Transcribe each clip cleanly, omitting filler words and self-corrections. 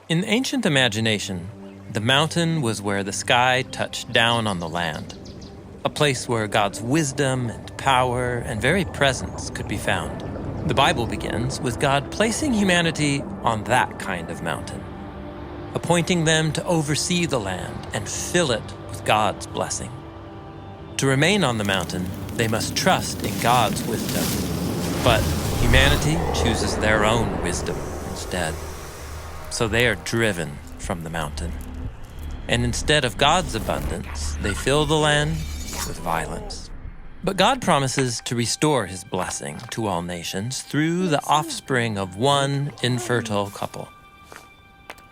In ancient imagination, the mountain was where the sky touched down on the land, a place where God's wisdom and power and very presence could be found. The Bible begins with God placing humanity on that kind of mountain, appointing them to oversee the land and fill it with God's blessing. To remain on the mountain, they must trust in God's wisdom, but humanity chooses their own wisdom instead. So they are driven from the mountain. And instead of God's abundance, they fill the land with violence. But God promises to restore his blessing to all nations through the offspring of one infertile couple.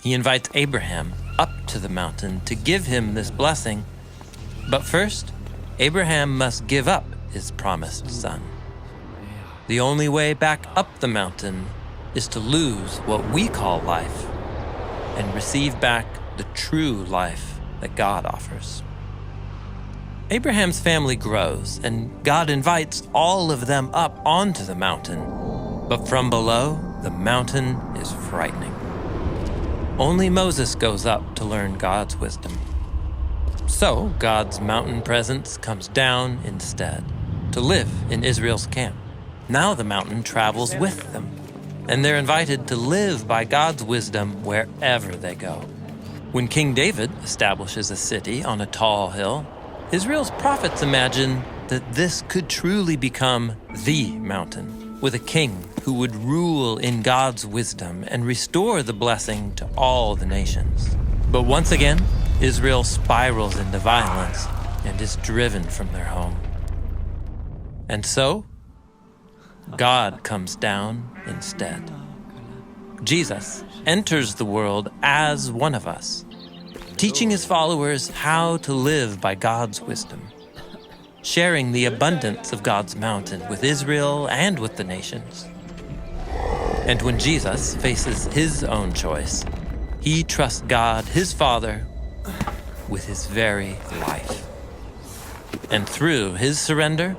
He invites Abraham up to the mountain to give him this blessing. But first, Abraham must give up his promised son. The only way back up the mountain is to lose what we call life and receive back the true life that God offers. Abraham's family grows, and God invites all of them up onto the mountain. But from below, the mountain is frightening. Only Moses goes up to learn God's wisdom. So God's mountain presence comes down instead, to live in Israel's camp. Now the mountain travels with them, and they're invited to live by God's wisdom wherever they go. When King David establishes a city on a tall hill, Israel's prophets imagine that this could truly become the mountain, with a king who would rule in God's wisdom and restore the blessing to all the nations. But once again, Israel spirals into violence and is driven from their home. And so, God comes down instead. Jesus enters the world as one of us, teaching his followers how to live by God's wisdom, sharing the abundance of God's mountain with Israel and with the nations. And when Jesus faces his own choice, he trusts God, his Father, with his very life. And through his surrender,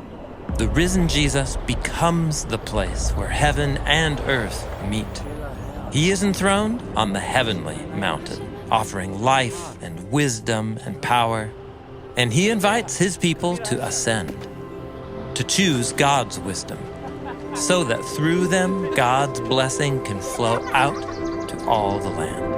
the risen Jesus becomes the place where heaven and earth meet. He is enthroned on the heavenly mountain, offering life and wisdom and power. And he invites his people to ascend, to choose God's wisdom, so that through them, God's blessing can flow out to all the land.